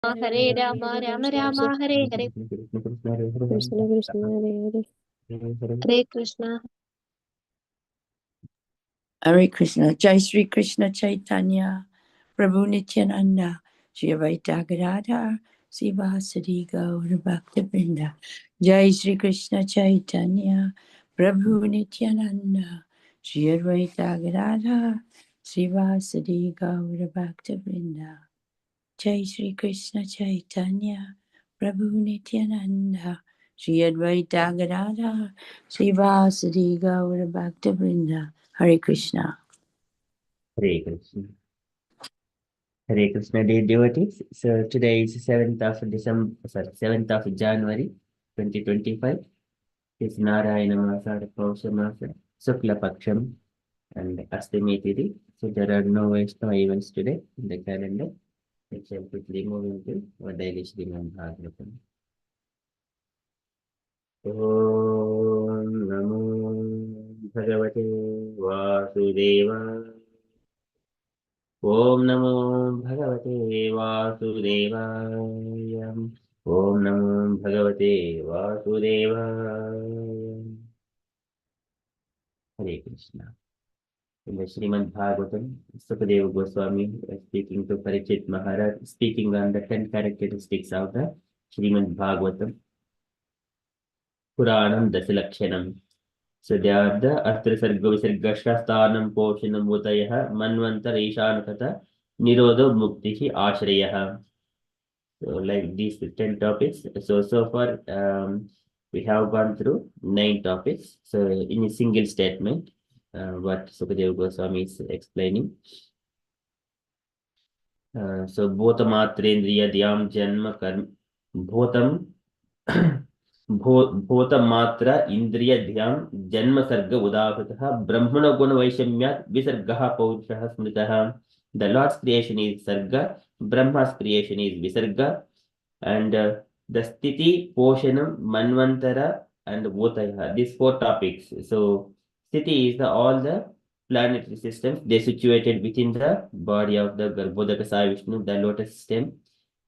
Hare Rama, Rama Rama, Hare Hare, Krishna Krishna Hare Hare. Hare Krishna. Hare Krishna. Jai Sri Krishna Chaitanya, Prabhu Nityananda, Shri Advaita Gadadhar, Sivasadi Gaura Bhakta Vrinda. Jai Sri Krishna Chaitanya, Prabhu Nityananda, Shri Advaita Gadadhar, Sivasadi Gaura Bhakta Vrinda. Jai Sri Krishna Chaitanya, Prabhu Nityananda, Shri Advaita Gadadhar, Sivasadi Gaura Bhakta Vrinda. Hare Krishna. Hare Krishna. Hare Krishna, dear devotees. So today is 7th of December, 7th of January 2025. It's Narayana Masa, Pausha Masa, Sukla Paksham, and Astami Tithi. So there are no Vaishnava events today in the calendar. We shall quickly move into our daily Srimad Bhagavatam. Om Namo Bhagavate Vasudevaya. Om Namo Bhagavate Vasudevaya. Om Namo Bhagavate Vasudevaya. Hare Krishna. In the Srimad Bhagavatam, Sukadeva Goswami speaking to Parikshit Maharaj, speaking on the 10 characteristics of the Srimad Bhagavatam, Puranam Dasalakshanam. So they are the Astra Sarga Visarga Shasthanam Poshanam Bhutayaha Manvantar Ishanakata Nirodho Muktihi Ashrayaha. So like these 10 topics. So far we have gone through 9 topics. So in a single statement, what Sukadeva Goswami is explaining. So Bhotamatrendriya Dhyam Janma Karma Bhotam Bhotamatra Indriya Dhyam Janma Sarga Udavataha Brahmana Guna Vaishamyat Visargaha Paurushaha Smritaha. The Lord's creation is Sarga, Brahma's creation is Visarga, and the Sthiti, Poshanam, Manvantara, and Bhotaya. These 4 topics. So Sthiti is all the planetary systems. They're situated within the body of the Garbhodakasaya Vishnu, the lotus stem.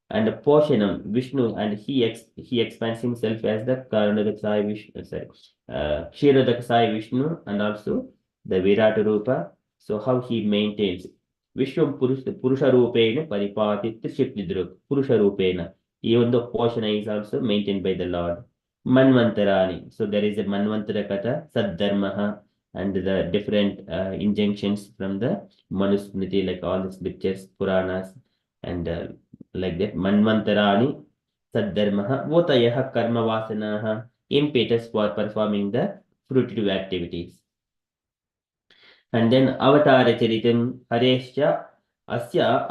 And Poshanam, Vishnu, and he expands himself as the Karanadakasaya Vishnu, Kshiradakasaya Vishnu, and also the Virata Rupa. So how he maintains Vishnu Purusha Rupena Paripatit Shiptidruk, Purusha Rupena. Even though Poshana is also maintained by the Lord. Manvantarani. So there is a Manvantara Kata, Saddharmaha, and the different injunctions from the Manusmriti, like all the scriptures, Puranas, and like that. Manvantarani, Saddharmaha, Votayaha, Karma Vasanaha, impetus for performing the fruitive activities. And then Avatara Charitam, Haresha, Asya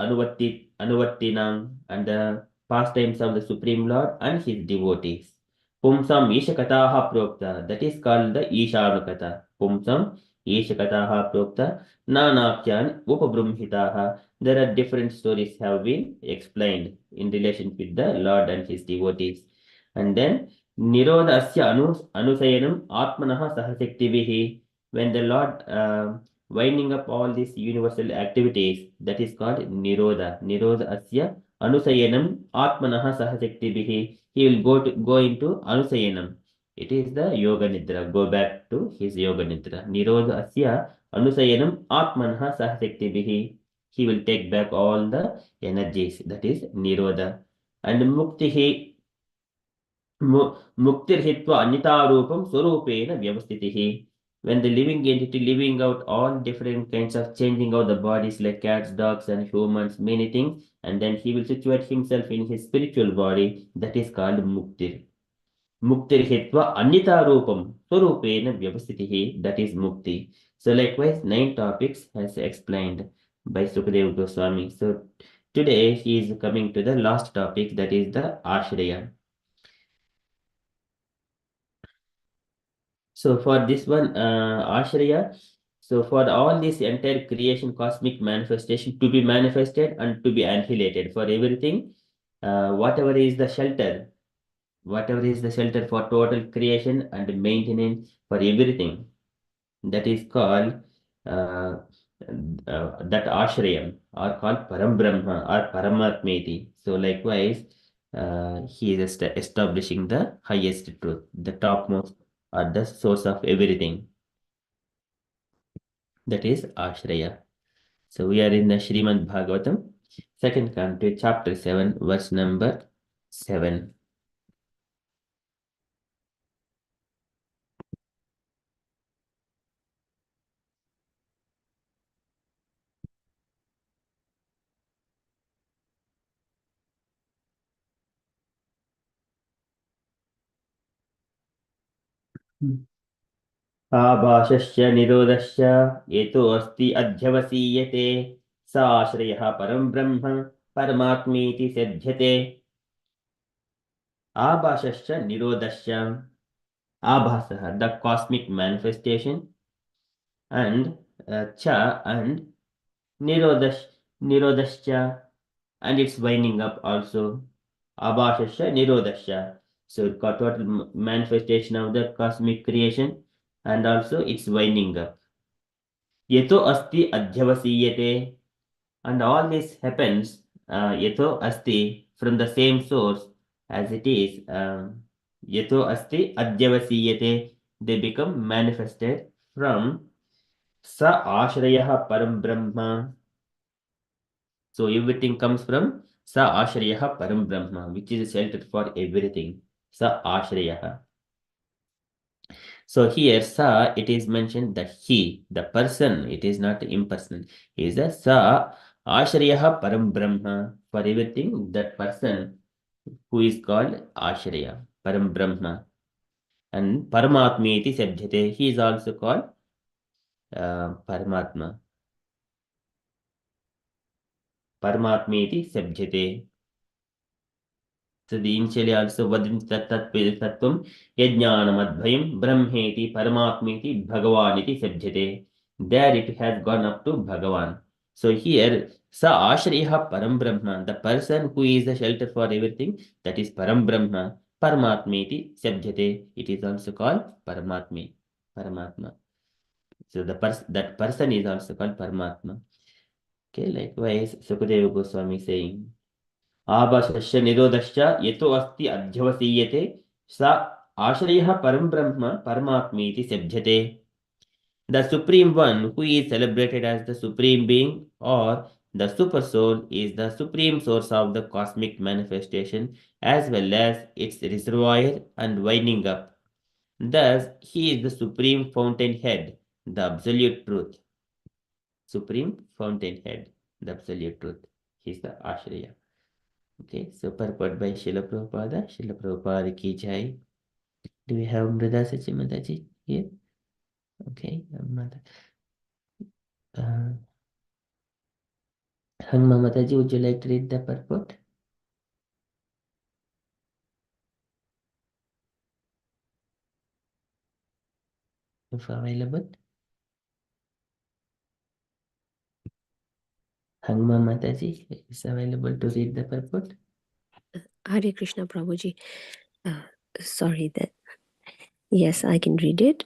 Anuvattinam, and the pastimes of the Supreme Lord and his devotees. Pumsam Ishakataha Prokta, that is called the Ishanukata. Pumsam Ishakataha Prokta, Nanakyan Upabrumhitaha. There are different stories have been explained in relation with the Lord and his devotees. And then Nirodasya Anusayanam Atmanaha Sahasaktivihi. When the Lord winding up all these universal activities, that is called Nirodha. Nirodha Asya Anusayanam Atmanaha Sahasaktibihi. He will go into Anusayanam. It is the Yoga Nidra. Go back to his Yoga Nidra. Nirodha Asya Anusayanam Atmanaha Sahasaktibihi. He will take back all the energies. That is Nirodha. And Muktihi Muktir Hitva Anita Rupam Swarupena Vyavastitihi. When the living entity living out all different kinds of changing out the bodies like cats, dogs, and humans, many things, and then he will situate himself in his spiritual body, that is called Muktir. Muktir Hitva Anita Rupam Swarupena Vyavastitihi, that is Mukti. So likewise, 9 topics as explained by Sukadeva Goswami. So today he is coming to the last topic, that is the Ashraya. So for this one, Ashraya, so for all this entire creation, cosmic manifestation to be manifested and to be annihilated, for everything, whatever is the shelter for total creation and maintenance for everything, that is called that Ashrayam are called Param Brahma or Paramatmeti. So likewise, he is establishing the highest truth, the topmost or the source of everything. That is Ashraya. So we are in the Srimad Bhagavatam, second canto, chapter 7, verse number 7. आभाषश्च निरोधश्च येतो अस्ति अध्यवसीयते स आश्रयः परं ब्रह्म परमात्मेति सिध्यते. आभाषश्च निरोधश्च. Abhasah, the cosmic manifestation, and cha and nirodhascha, and it's winding up also. Abhashasya nirodhascha. So it got total manifestation of the cosmic creation, and also it's winding up. Yeto asti adhyavasiyate, and all this happens yeto asti, from the same source as it is. Yeto asti adhyavasiyate, they become manifested from sa ashrayah param brahma. So everything comes from sa ashrayah param brahma, which is shelter for everything. Sa ashrayah. So here sa, it is mentioned that he, the person, it is not impersonal, is a sa ashrayah param brahma, for everything, that person who is called ashraya, param brahma. And paramatmeti sabhyate, he is also called paramatma. Paramatmeti sabhyate. So the initially also vadinti tattvam yajnanamadbhayam brahmeti paramatmeti bhagavaniti sabhyate. There it has gone up to Bhagavan. So here sa ashriha param brahma, the person who is the shelter for everything, that is param brahma, paramatmeti sabhyate. It is also called paramatmi, paramatma. So that person is also called paramatma. Okay, likewise Sukadeva Goswami saying, आभाषश्च निरोधश्च यतो अस्ति अध्यवसीयते स आश्रयः परं ब्रह्म परमात्मेति सिध्यते. The Supreme One, who is celebrated as the Supreme Being or the Super Soul, is the supreme source of the cosmic manifestation as well as its reservoir and winding up. Thus, he is the Supreme Fountainhead, the Absolute Truth. Supreme Fountainhead, the Absolute Truth. He is the Ashraya. Okay, so purport by Srila Prabhupada. Srila Prabhupada ki jai. Do we have Mrida Sachi Mataji here? Okay, Hangma Mataji, would you like to read the purport? If available. Hangma Mataji is available to read the purport. Hare Krishna Prabhuji. Sorry that. Yes, I can read it.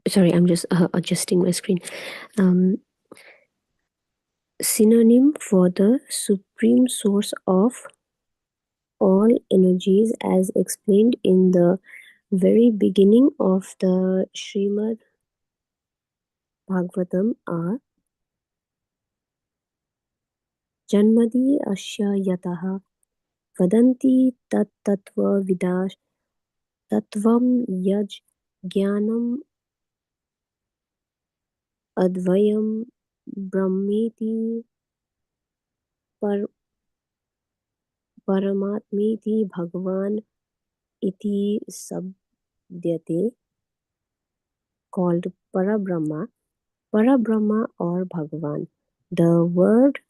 Sorry, I'm just adjusting my screen. Synonym for the supreme source of all energies, as explained in the very beginning of the Srimad Bhagavatam, are Janmadi Asya Yataha Vadanti Tat Tattva Vidash Tattvam Yaj Jnanam Advayam Brahmeti Paramatmeti Bhagavan iti sabdyate, called Parabrahma, Parabrahma or Bhagavan. The word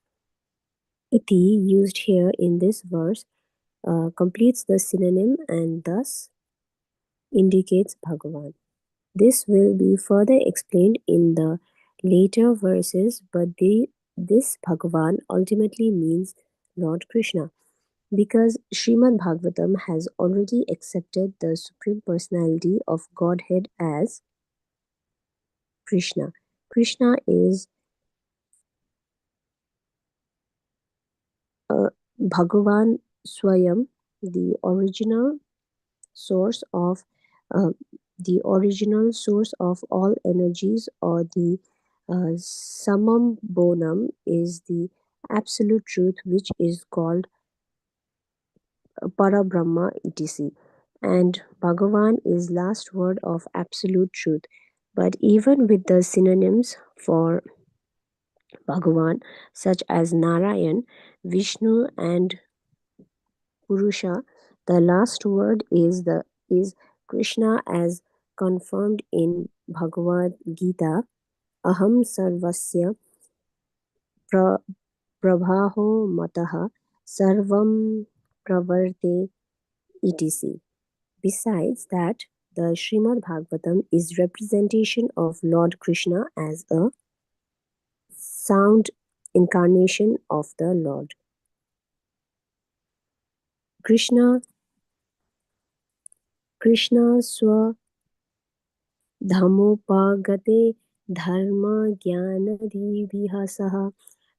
iti used here in this verse completes the synonym and thus indicates Bhagavan. This will be further explained in the later verses, but this Bhagavan ultimately means Lord Krishna. Because Srimad Bhagavatam has already accepted the Supreme Personality of Godhead as Krishna. Krishna is Bhagavan Swayam, the original source of uh, all energies, or the Samam Bonam is the absolute truth, which is called Parabrahma, etc. And Bhagavan is last word of absolute truth. But even with the synonyms for Bhagavan, such as Narayan, Vishnu, and Purusha, the last word is Krishna, as confirmed in Bhagavad Gita. Aham sarvasya prabhaho mataha sarvam pravarte etc. Besides that, the Srimad Bhagavatam is representation of Lord Krishna as a sound incarnation of the Lord. Krishna swa Dhamopagate dharma jnanadibhiha saha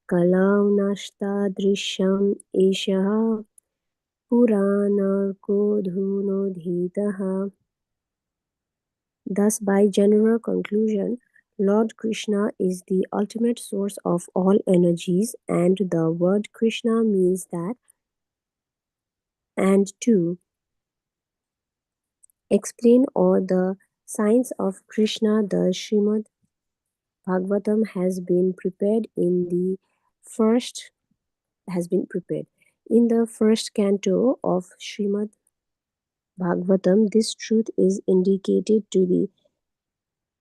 kalau nashtadrishyam eshaha puranarko dhunodhitaha. Thus, by general conclusion, Lord Krishna is the ultimate source of all energies, and the word Krishna means that. And to explain all the signs of Krishna, the Srimad Bhagavatam has been prepared. In the first canto of Srimad Bhagavatam, this truth is indicated to the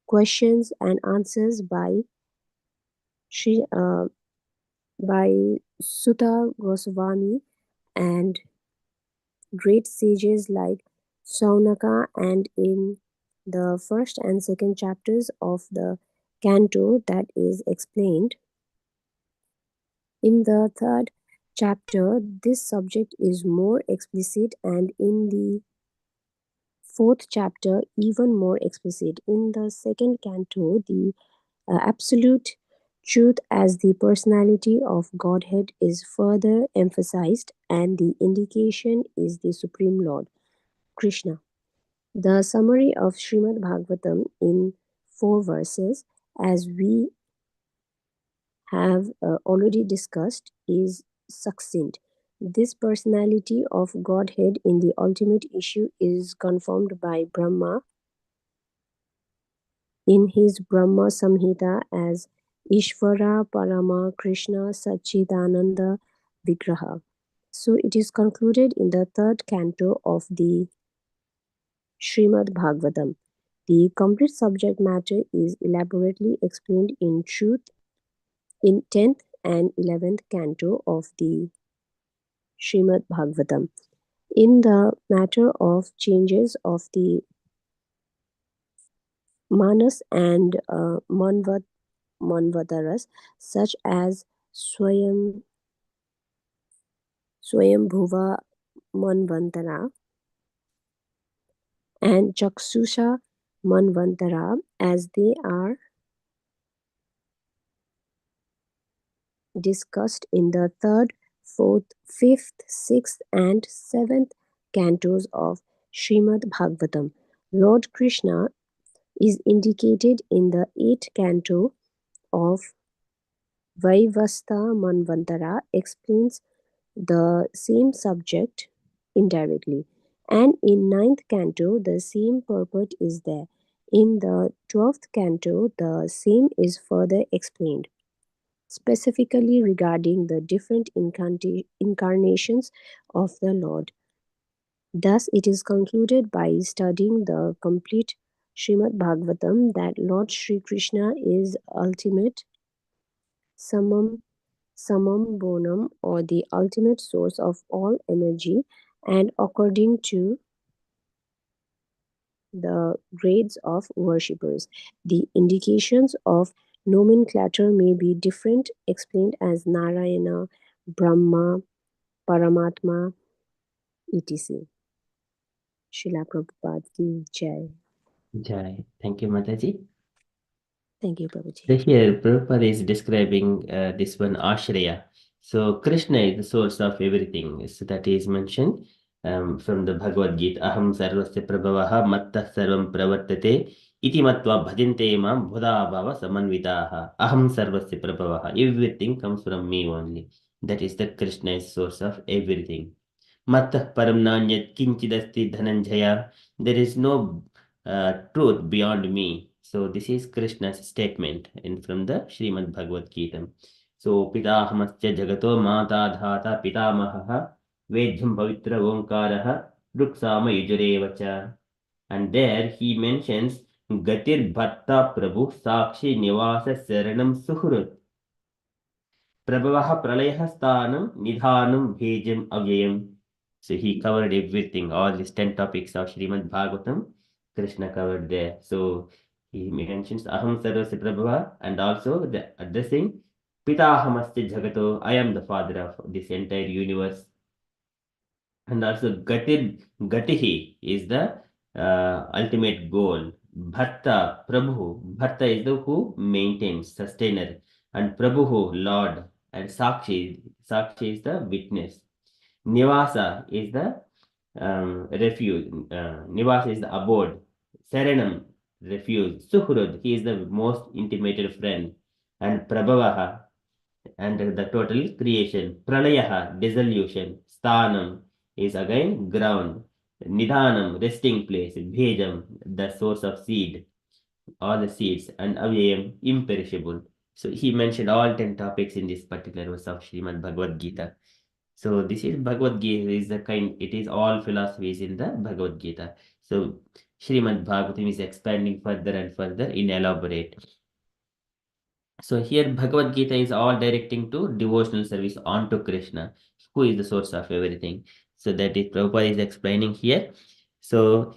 questions and answers by Sutta Goswami and great sages like Saunaka, and in the first and second chapters of the canto that is explained. In the third chapter, this subject is more explicit, and in the fourth chapter, even more explicit. In the second canto, the absolute truth as the personality of Godhead is further emphasized, and the indication is the Supreme Lord, Krishna. The summary of Srimad Bhagavatam in 4 verses, as we have already discussed, is succinct. This personality of Godhead in the ultimate issue is confirmed by Brahma in his Brahma Samhita as Ishvara Parama Krishna Satchidananda Vigraha. So it is concluded in the third canto of the Srimad Bhagavatam. The complete subject matter is elaborately explained in truth in 10th and 11th canto of the Srimad Bhagavatam. In the matter of changes of the Manas and Manvataras, such as Swayambhuva Manvantara and Chaksusha Manvantara, as they are discussed in the 3rd, 4th, 5th, 6th, and 7th cantos of Srimad Bhagavatam. Lord Krishna is indicated in the 8th canto of Vaivasta Manvantara, explains the same subject indirectly. And in 9th canto, the same purport is there. In the 12th canto, the same is further explained, specifically regarding the different incarnations of the Lord. Thus, it is concluded by studying the complete Srimad Bhagavatam that Lord Sri Krishna is ultimate Samam Bonam, or the ultimate source of all energy, and according to the grades of worshippers, the indications of nomenclature may be different, explained as Narayana, Brahma, Paramatma, etc. Srila Prabhupada ki jai. Jai. Thank you, Mataji. Thank you, Prabhuji. So here, Prabhupada is describing this one Ashraya. So Krishna is the source of everything. So that is mentioned from the Bhagavad Gita. Aham sarvasya prabhavaha matta sarvam pravartate iti matva bhajante mam bhava samanvitaha. Aham sarvasya prabhavaha. Everything comes from me only. That is the Krishna is source of everything. Mattah param nanyat kinchidasti dhananjaya. There is no truth beyond me. So this is Krishna's statement from the Srimad Bhagavad Gita. So pitahamascha jagato mata dhata pitamaha vedham pavitra omkaraha ruksama yujarevacha. And there he mentions Gatir Bhatta Prabhu Sakshi Nivasa Saranam Suhrut. Prabhavaha Pralayah Sthanam Nidhanam Bhejam Avyayam. So he covered everything, all these 10 topics of Srimad Bhagavatam, Krishna covered there. So he mentions Aham Sarvasya Prabhava and also the addressing Pitahamasya Jagato, I am the father of this entire universe. And also Gatihi is the ultimate goal. Bhatta, Prabhu. Bhatta is the who maintains, sustainer. And Prabhu, Lord. And Sakshi is the witness. Nivasa is the refuge. Nivasa is the abode. Saranam, refuge. Suhrud, he is the most intimated friend. And Prabhavaha, and the total creation. Pralayaha, dissolution. Sthanam is again ground. Nidhanam, resting place. Bhejam, the source of seed, all the seeds. And Avyayam, imperishable. So he mentioned all 10 topics in this particular verse of Srimad Bhagavad Gita. So this is Bhagavad Gita is the kind, it is all philosophies in the Bhagavad Gita. So Srimad Bhagavatam is expanding further and further in elaborate. So here Bhagavad Gita is all directing to devotional service onto Krishna, who is the source of everything. So that is Prabhupada is explaining here. So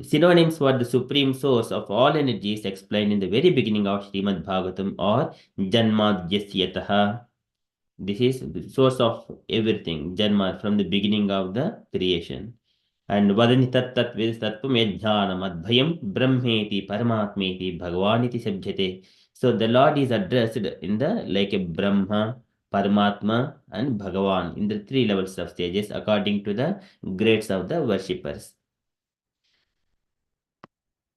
synonyms for the supreme source of all energies explained in the very beginning of Srimad Bhagavatam are Janmadhyasyataha. This is the source of everything, Janma, from the beginning of the creation. And Vadani tat tat Vedasthatvam Yajnanam Adbhayam Brahmeti Paramatmeti Bhagavaniti Sabjate. So the Lord is addressed in the like a Brahma, Paramatma, and Bhagavan in the 3 levels of stages according to the grades of the worshippers.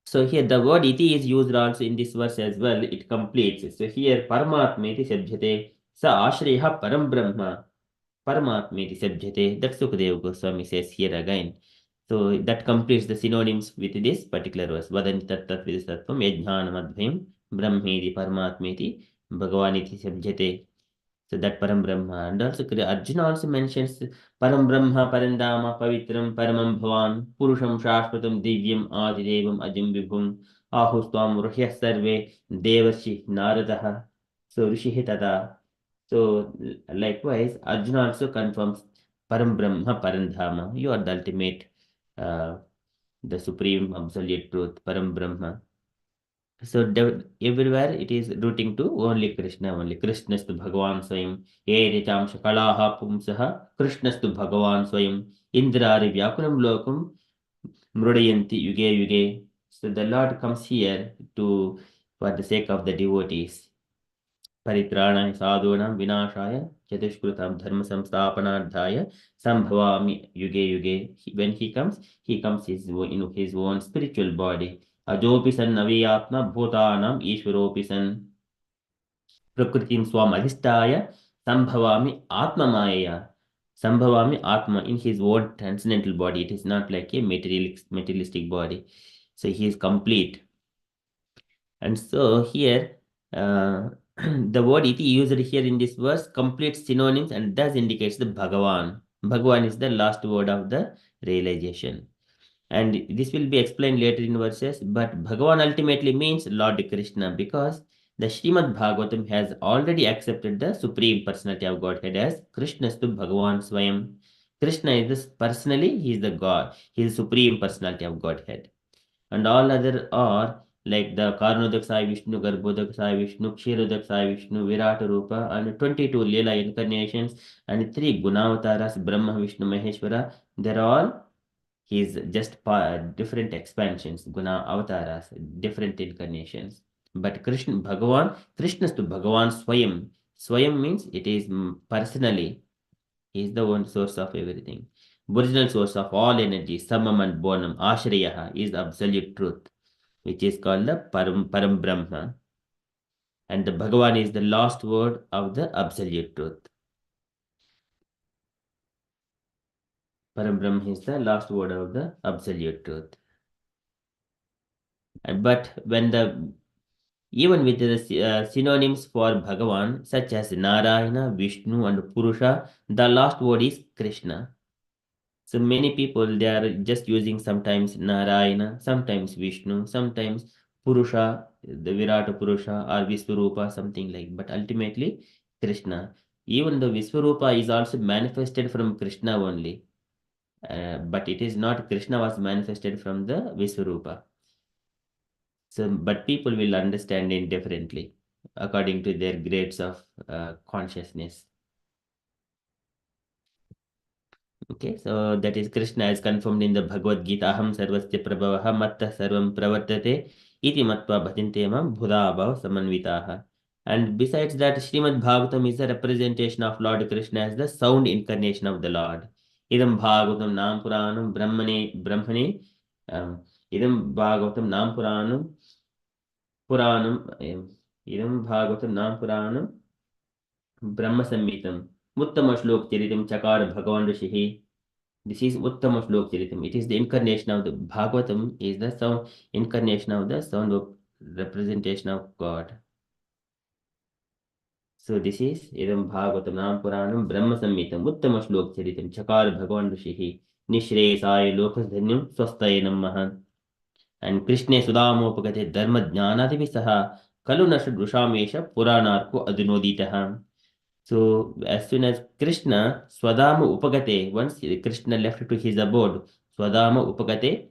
So here the word iti is used also in this verse as well. It completes. So here Paramatmeti Sabjate. Sa Ashreha Param Brahma. Paramatmeti Sabjate. That Sukadeva Goswami says here again. So that completes the synonyms with this particular verse. Vadanti tat tat vidasatvam yajnanamadbhayam brahmeti paramatmeti bhagavaniti sabjate. So that Param Brahma. And also Arjuna also mentions Param Brahma, Parandama, Pavitram, Paramam Bhavan, Purusham Shashvatam, Divyam, Adidevam, Ajam Vibhum, Ahustvam, Ruhyas Sarve, Devashi, Naradaha. So Rishi Tada. So likewise, Arjuna also confirms Param Brahma, Parandhama. You are the ultimate, the supreme absolute truth, Param Brahma. So everywhere it is rooting to only Krishna, only Krishnastu Bhagavan Swayam. Ye Richam Shakalaha Pumsaha, Krishnastu Bhagavan Swayam. Indrari Vyakulam Lokam, Mrudayanti Yuge Yuge. So the Lord comes here to for the sake of the devotees. Paritrana sadhunam vinashaya chatushkrutam dharma samsthapanardhaya sambhavami yuge yuge. When he comes in his own spiritual body. Ajopi san naviyatma bhutanam ishwaropi san prakritim swam adhisthaya sambhavami atma maya. Sambhavami atma in his own transcendental body. It is not like a materialistic body. So he is complete. And so here, the word iti used here in this verse completes synonyms and thus indicates the Bhagavan. Bhagavan is the last word of the realization. And this will be explained later in verses, but Bhagavan ultimately means Lord Krishna because the Srimad Bhagavatam has already accepted the Supreme Personality of Godhead as Krishnastu Bhagavan Swayam. Krishna is this personally, he is the God, he is the Supreme Personality of Godhead. And all other are like the Karnodak Sai Vishnu, Garbhodak Sai Vishnu, Kshirodak Sai Vishnu, Virata Rupa, and 22 Leela incarnations, and 3 Gunavataras, Brahma, Vishnu, Maheshwara. They're all his just different expansions, Guna Avataras, different incarnations. But Krishna is to Bhagavan Swayam. Swayam means it is personally. He is the one source of everything. Original source of all energy, Samam and Bonam, Ashrayaha, is absolute truth, which is called the Param Brahma. And the Bhagavan is the last word of the absolute truth. Param Brahma is the last word of the absolute truth. But even with the synonyms for Bhagavan, such as Narayana, Vishnu, and Purusha, the last word is Krishna. So many people, they are just using sometimes Narayana, sometimes Vishnu, sometimes Purusha, the Virata Purusha or Visvarupa, something like. But ultimately, Krishna. Even the Visvarupa is also manifested from Krishna only. But it is not Krishna was manifested from the Visvarupa. So, but people will understand it differently according to their grades of consciousness. Okay, so that is Krishna is confirmed in the Bhagavad Gita. Aham sarvasya prabhavaha matta sarvam pravartate iti matva bhajante mam bhudabhav samanvitaha. And besides that, Srimad Bhagavatam is a representation of Lord Krishna as the sound incarnation of the Lord. Idam Bhagavatam Nam Puranam Brahmane Idam Bhagavatam Nam Puranam Idam Bhagavatam Nam Puranam Brahma Samhitam Uttama Shlok Charitam Chakar Bhagavan Rishihi. This is Uttama Shlok Charitam. It is the incarnation of the Bhagavatam, is the sound incarnation of the sound of representation of God. So this is Idam Bhagavatam Nam Puranam Brahma Samhitam Uttama Shlok Charitam Chakar Bhagavan Rishihi Nishresaya Lokas Dhanyam Swastaya Namaha. And Krishna Sudamopagate Dharma Jnanadivi Saha Kalunasha Drushamesha Puranarko Adunoditaha. So as soon as Krishna Swadama Upagate, once Krishna left to his abode, Swadama Upagate,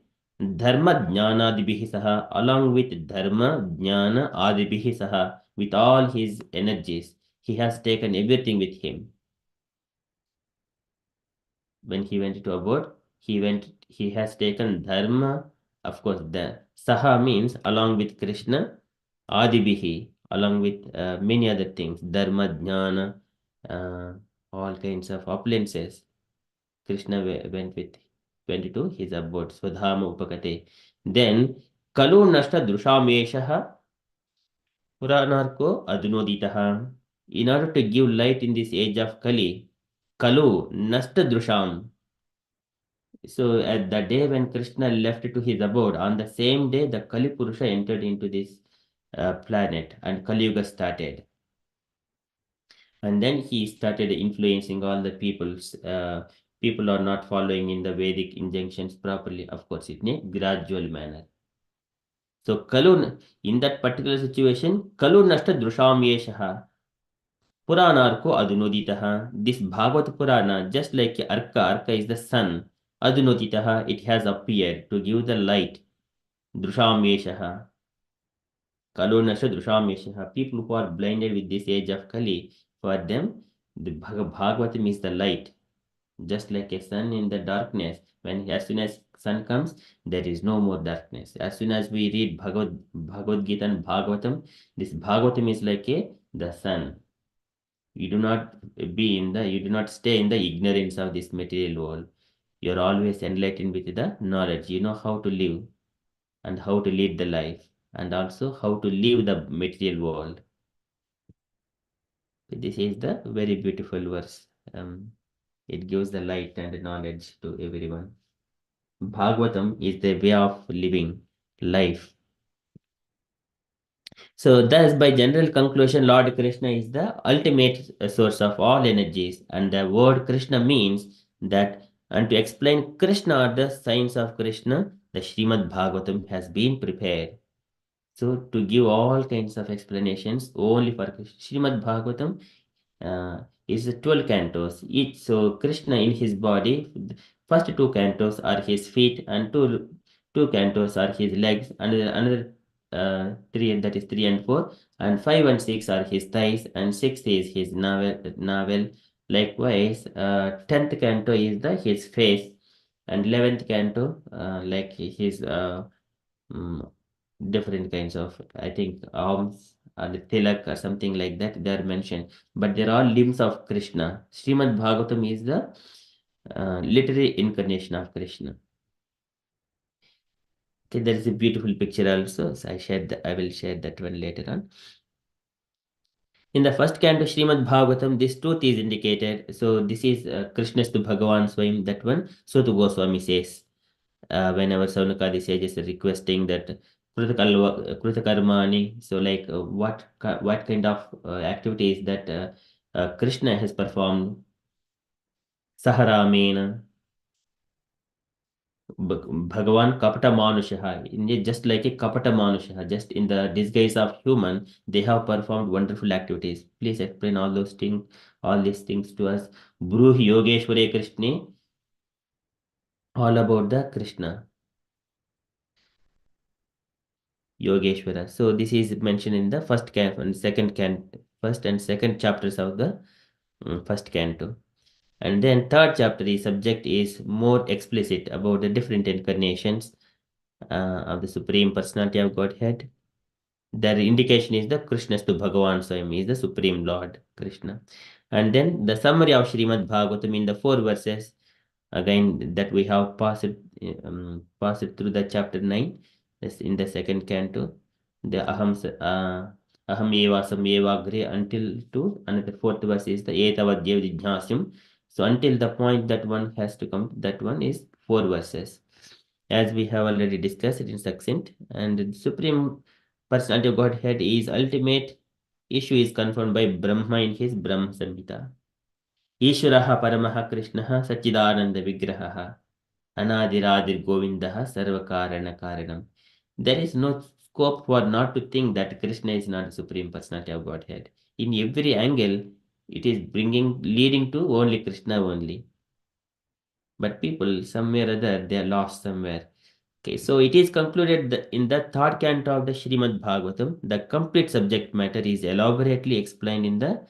Dharma Jnana Adibihi Saha, along with Dharma Jnana Adibihi Saha, with all his energies, he has taken everything with him. When he went to abode, he has taken Dharma, of course, the Saha means along with Krishna, Adibihi, along with many other things, Dharma, Jnana, all kinds of opulences. Krishna went to his abode, Swadhama Upakate. Then, Kalu Nashta Drushameshaha Puranarko Adunoditaha. In order to give light in this age of Kali, Kalu Nashta Drusham. So at the day when Krishna left to his abode, on the same day the Kali Purusha entered into this planet and Kali Yuga started. And then he started influencing all the peoples. People are not following in the Vedic injunctions properly, of course, in a gradual manner. So Kalu, in that particular situation, Kalu Nashta Drusham Yeshaha Puranarko Adunoditaha. This Bhagavad Purana, just like Arka is the sun. Adunoditaha, it has appeared to give the light. Drushameshaha. Kalonasha Drushameshaha. People who are blinded with this age of Kali, for them, the Bhagavatam is the light. Just like a sun in the darkness, as soon as sun comes, there is no more darkness. As soon as we read Bhagavad Gita and Bhagavatam, this Bhagavatam is like the sun. You do not stay in the ignorance of this material world. You are always enlightened with the knowledge. You know how to live and how to lead the life and also how to leave the material world. This is the very beautiful verse. It gives the light and knowledge to everyone. Bhagavatam is the way of living life. So thus, by general conclusion, Lord Krishna is the ultimate source of all energies, and the word Krishna means that. And to explain Krishna or the signs of Krishna, the Srimad Bhagavatam has been prepared. So to give all kinds of explanations only for Krishna, Srimad Bhagavatam is 12 cantos each. So Krishna in his body, first 2 cantos are his feet and two cantos are his legs, and another 3, that is 3 and 4, and 5 and 6 are his thighs, and 6 is his navel. Likewise, 10th canto is his face, and 11th canto like his different kinds of, I think, arms or the tilak or something like that, they are mentioned, but they're all limbs of Krishna. Srimad Bhagavatam is the literary incarnation of Krishna. Okay, there is a beautiful picture also. So I will share that one later on. In the first canto Srimad Bhagavatam, this truth is indicated. So this is Krishna's to Bhagavan Swayam, that one. So to Goswami says, whenever Saunakadi sages are requesting that Krutakarmani, so like what kind of activities that Krishna has performed, Saharamena, Bhagavan Kapata Manushaha, just like a Kapata Manushaha, just in the disguise of human, they have performed wonderful activities. Please explain all these things to us. Bruhi Yogeshware Krishna, all about the Krishna. Yogeshwara. So this is mentioned in the first and second chapters of the first canto. And then third chapter, the subject is more explicit about the different incarnations of the Supreme Personality of Godhead. The indication is the Krishna's to Bhagavan Swayam is the Supreme Lord Krishna. And then the summary of Srimad Bhagavatam in the 4 verses, again that we have passed through the chapter 9, that's in the second canto, the aham eva sameva gre until to another 4th verse is the etavad dev jijnasim. So until the point that one has to come, that one is 4 verses, as we have already discussed it in succinct. And the Supreme Personality of Godhead is ultimate issue is confirmed by Brahma in his Brahma Samhita. Ishvaraha Paramaha Krishnaha Sachidananda Vigrahaha Anadiradir Govindaha Sarvakarana Karanam. There is no scope for not to think that Krishna is not the Supreme Personality of Godhead. In every angle, it is leading to only Krishna only. But people, somewhere or other, they are lost somewhere. Okay, so it is concluded that in the third canto of the Srimad Bhagavatam, the complete subject matter is elaborately explained in the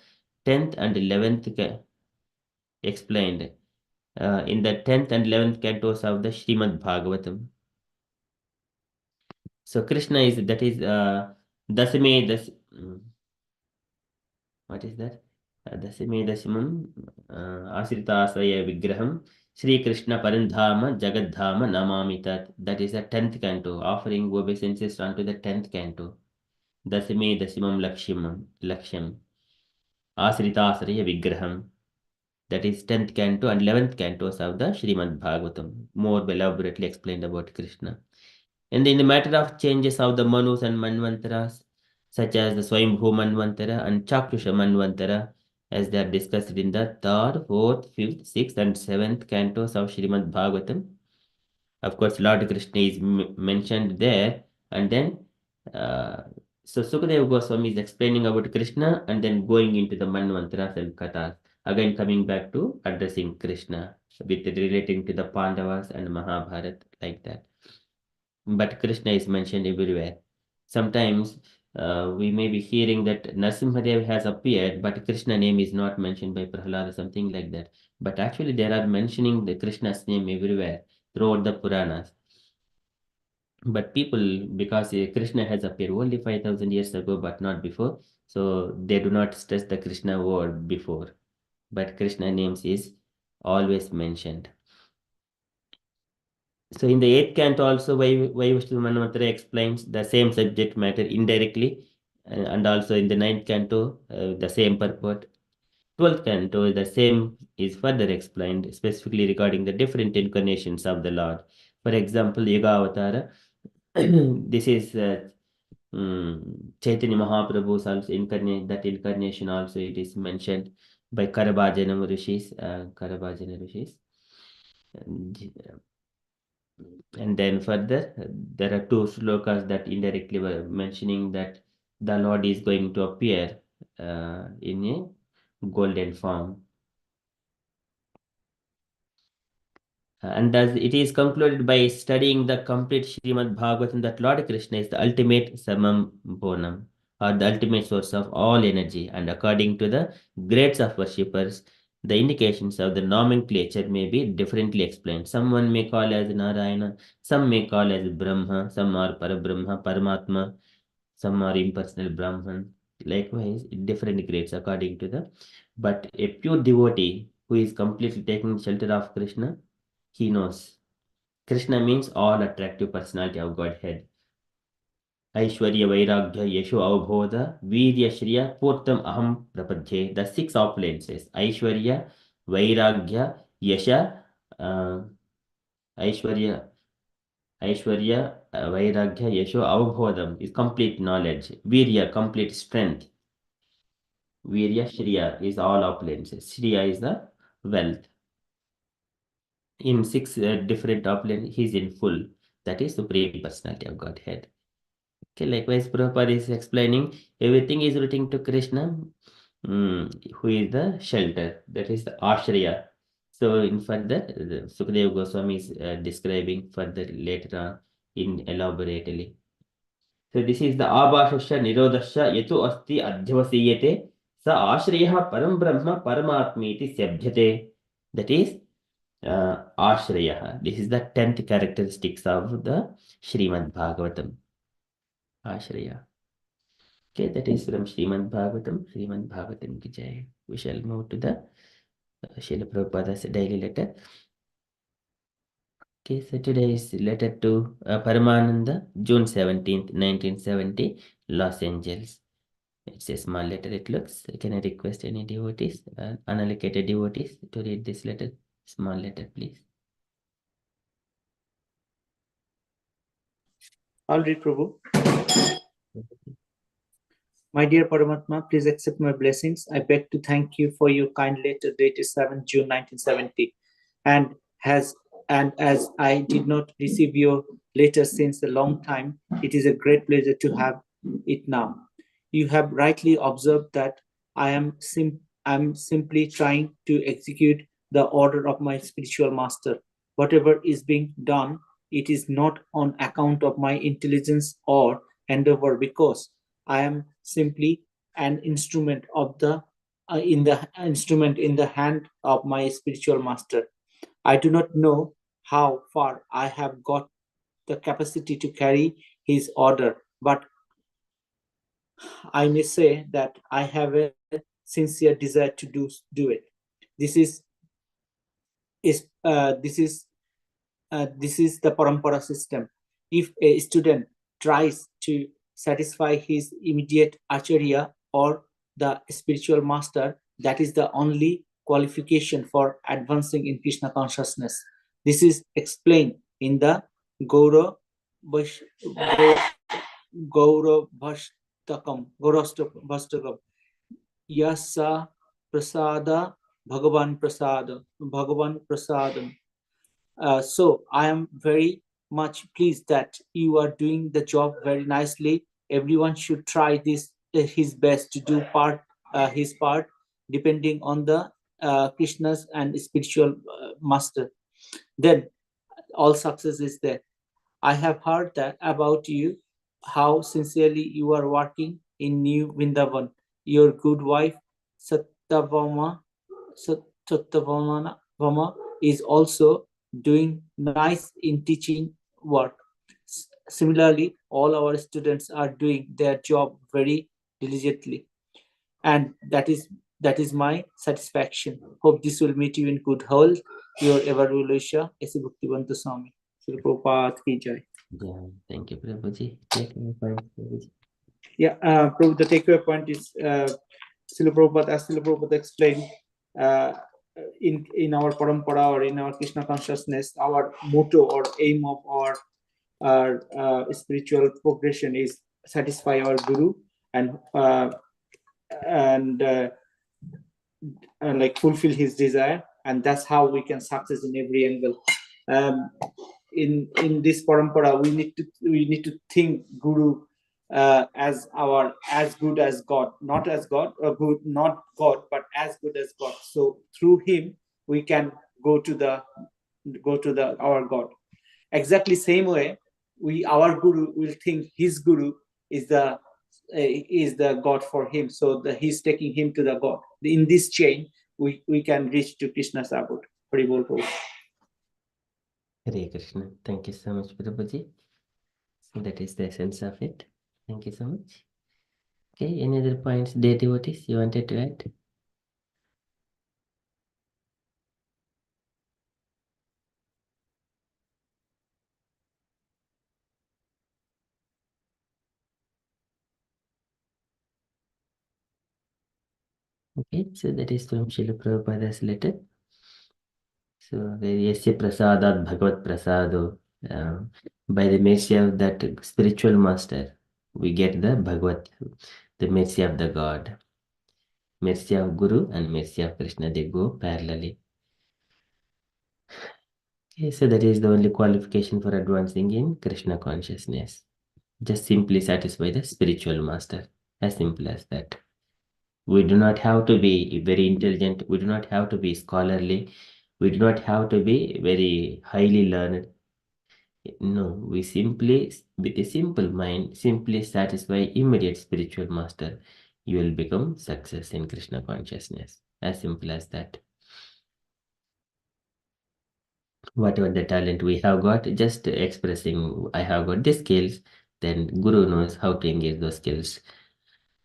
10th and 11th explained in the 10th and 11th cantos of the Srimad Bhagavatam. So Krishna is, that is Dasame, what is that? Dasame Dasimam Asritasaya Vigraham Sri Krishna Parandhama Jagadhama Namami Tat. That is the 10th canto, offering obeisances unto the 10th canto. Dasame Dasimam Laksham Asritasaya Vigraham. That is 10th canto and 11th cantos of the Srimad Bhagavatam, more elaborately explained about Krishna. And in the matter of changes of the Manus and Manvantaras, such as the Swayambhu Manvantara and Chakrusha Manvantara, as they are discussed in the 3rd, 4th, 5th, 6th, and 7th cantos of Srimad Bhagavatam. Of course, Lord Krishna is mentioned there, and then so Sukadeva Goswami is explaining about Krishna and then going into the Manvantaras and Kathas, again coming back to addressing Krishna with relating to the Pandavas and Mahabharata, like that. But Krishna is mentioned everywhere. Sometimes we may be hearing that Narasimhadev has appeared, but Krishna name is not mentioned by Prahlad or something like that. But actually, there are mentioning the Krishna's name everywhere throughout the Puranas. But people, because Krishna has appeared only 5,000 years ago, but not before, so they do not stress the Krishna word before. But Krishna names is always mentioned. So in the 8th canto also, Vaivashtu Manvantara explains the same subject matter indirectly, and also in the 9th canto, the same purport. 12th canto, the same is further explained, specifically regarding the different incarnations of the Lord. For example, Yuga Avatara, this is Chaitanya Mahaprabhu's also incarnation also it is mentioned by Karabhajana Rishis. And then further, there are 2 slokas that indirectly were mentioning that the Lord is going to appear in a golden form. And as it is concluded by studying the complete Srimad Bhagavatam, that Lord Krishna is the ultimate Samam Bonam, or the ultimate source of all energy. And according to the grades of worshippers, the indications of the nomenclature may be differently explained. Someone may call as Narayana, some may call as Brahma, some are Parabrahma, Paramatma, some are impersonal Brahman. Likewise, different grades according to the. But a pure devotee who is completely taking shelter of Krishna, he knows. Krishna means all attractive personality of Godhead. Aishwarya Vairagya Yesho Avbodha Virya Shriya Purtam Aham Prapadhe. The six opulences. Aishwarya, Vairagya, Yasha, Aishwarya, Vairagya, Yesho Avbodham is complete knowledge. Virya, complete strength. Virya Shriya is all opulences. Shriya is the wealth. In six different opulences, he is in full. That is Supreme Personality of Godhead. Okay, likewise, Prabhupada is explaining everything is relating to Krishna, who is the shelter, that is the Ashraya. So, in further, Sukadeva Goswami is describing further later on in elaborately. So, this is the Abhashasya Nirodasya Yetu Asti Adhyavasiyate Sa Ashrayaha Param Brahma Paramatmiti Syabhyate. That is Ashrayaha. This is the 10th characteristics of the Srimad Bhagavatam. Ashraya. Okay, that is from Srimad Bhagavatam. Srimad Bhagavatam ki jai. We shall move to the Srila Prabhupada's daily letter. Okay, so today is letter to Paramananda, June 17th, 1970, Los Angeles. It's a small letter, it looks. Can I request any devotees, unallocated devotees, to read this letter? Small letter, please. I'll read, Prabhu. My dear Paramatma, please accept my blessings. I beg to thank you for your kind letter dated 7 June 1970. And as I did not receive your letter since a long time, it is a great pleasure to have it now. You have rightly observed that I am simply trying to execute the order of my spiritual master. Whatever is being done, it is not on account of my intelligence or endeavor, because I am simply an instrument of the in the hand of my spiritual master. I do not know how far I have got the capacity to carry his order, but I may say that I have a sincere desire to do it. This is the parampara system. If a student tries to satisfy his immediate acharya or the spiritual master, that is the only qualification for advancing in Krishna consciousness. This is explained in the Gaura Bhashtakam, Yasa Prasada Bhagavan Prasadam. So I am very much pleased that you are doing the job very nicely. Everyone should try his best to do his part, depending on the Krishna's and spiritual master. Then all success is there. I have heard that about you, how sincerely you are working in New Vrindavan. Your good wife Satyavama is also doing nice in teaching work. Similarly, all our students are doing their job very diligently, and that is my satisfaction. Hope this will meet you in good health. Your ever Lucia, S. Bhaktivedanta Swami. Srila Prabhupada ki jai. Yeah, thank you, Prabhuji. Take my point, Prabhuji. Yeah, Prabhu, the takeaway point is Srila Prabhupada, as Srila Prabhupada explained, in our parampara or in our Krishna consciousness, our motto or aim of our spiritual progression is satisfy our guru and like fulfill his desire, and that's how we can success in every angle. In this parampara, we need to think guru as good as God, not as God, or good, not God, but as good as God. So through him we can go to the go to our God. Exactly same way, our guru will think his guru is the God for him, so he's taking him to the God. In this chain, we can reach to Krishna's abode. Hari Bol Prabhu. Hare Krishna. Thank you so much, Prabhuji. So that is the essence of it. Thank you so much. Okay, any other points, dear devotees, you wanted to add? Okay, so that is from Srila Prabhupada's letter. So, Yasya Prasadat Bhagavat Prasado. By the mercy of that spiritual master, we get the Bhagavat, the mercy of the God. Mercy of Guru and mercy of Krishna, they go parallelly. Okay, so that is the only qualification for advancing in Krishna consciousness. Just simply satisfy the spiritual master. As simple as that. We do not have to be very intelligent. We do not have to be scholarly. We do not have to be very highly learned. No, we simply, with a simple mind, simply satisfy immediate spiritual master. You will become success in Krishna consciousness. As simple as that. Whatever the talent we have got, just expressing, I have got the skills, then Guru knows how to engage those skills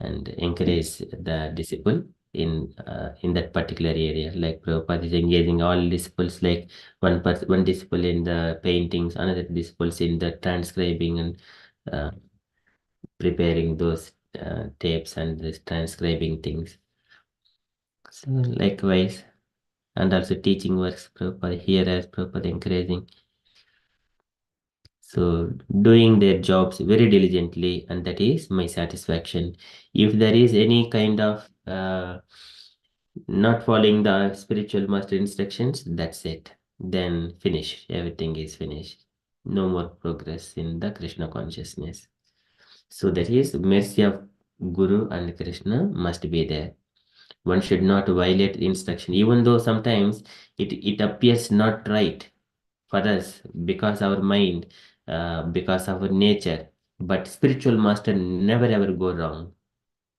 and encourage the disciple in that particular area. Like Prabhupada is engaging all disciples, like one disciple in the paintings, another disciples in the transcribing and uh, preparing those tapes and this transcribing things. So likewise, and also teaching works, Prabhupada here as Prabhupada encouraging. So doing their jobs very diligently, and that is my satisfaction. If there is any kind of not following the spiritual master instructions, that's it. Then finish. Everything is finished. No more progress in the Krishna consciousness. So that is mercy of Guru and Krishna must be there. One should not violate instruction, even though sometimes it appears not right for us because our mind, because our nature. But spiritual master never ever go wrong.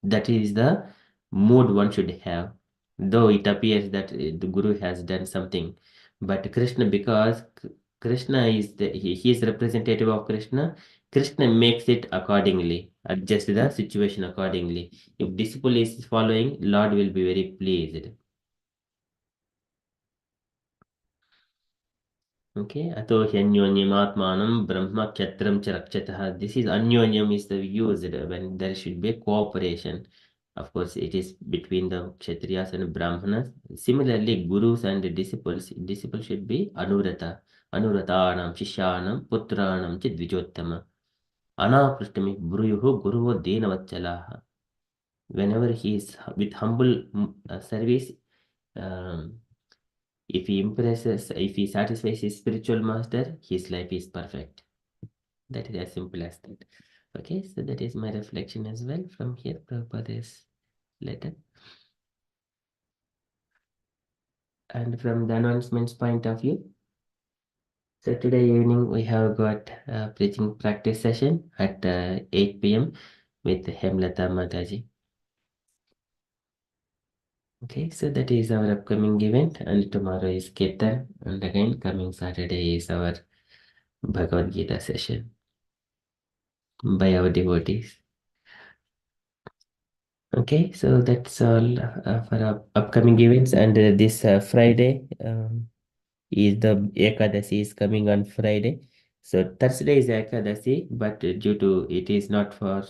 That is the mood one should have. Though it appears that the Guru has done something, but Krishna, because Krishna is he is representative of Krishna. Krishna makes it accordingly, adjust the situation accordingly. If disciple is following, Lord will be very pleased. Okay, ato anyonyam brahma kshatram cha rakshataha. This is anyonyam is the used when there should be cooperation. Of course, it is between the kshatriyas and brahmanas. Similarly, gurus and disciples should be anuratanam, shishyanam, putranam cha dvijottama. Anaprishtami bruyuhu guruvo denavachalaha. Whenever he is with humble service, um, if he satisfies his spiritual master, his life is perfect. That is as simple as that. Okay, so that is my reflection as well from here, Prabhupada's letter. And from the announcements point of view, so today evening we have got a preaching practice session at 8 p.m. with Hemlata Mataji. Okay, so that is our upcoming event, and tomorrow is Kirtan, and again coming Saturday is our Bhagavad Gita session by our devotees. Okay, so that's all for our upcoming events, and this Friday is the Ekadasi is coming on Friday. So Thursday is Ekadasi, but due to it is not for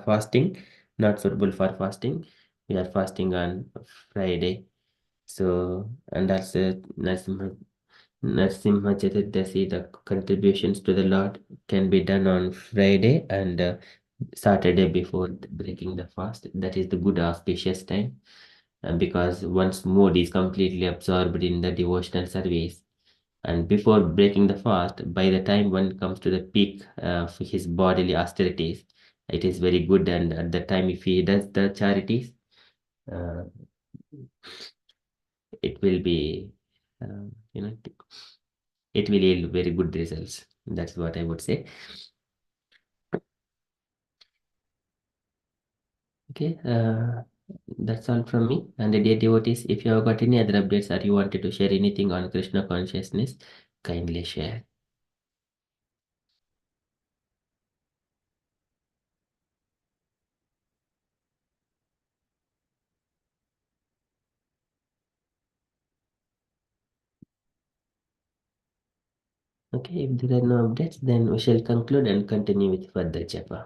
fasting, not suitable for fasting, we are fasting on Friday. So, and also Narsimha Chaturdasi, the contributions to the Lord can be done on Friday and Saturday before breaking the fast. That is the good auspicious time because one's mood is completely absorbed in the devotional service. And before breaking the fast, by the time one comes to the peak of his bodily austerities, it is very good. And at the time, if he does the charities, uh, it will be, you know, it will yield very good results. That's what I would say. Okay, that's all from me. And the dear devotees, if you have got any other updates or you wanted to share anything on Krishna consciousness, kindly share. Okay, if there are no updates, then we shall conclude and continue with further japa.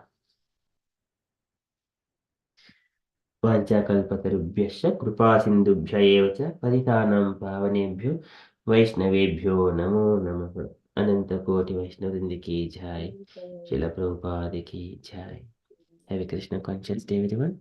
वाञ्छाकल्पतरुभ्यश्च कृपासिन्धुभ्य एव च पतितानां पावनेभ्यो वैष्णवेभ्यो नमो नमः। अनन्तकोटिवैष्णववृन्द की जय। श्रील प्रभुपाद की जय। Have a Krishna conscious day, everyone.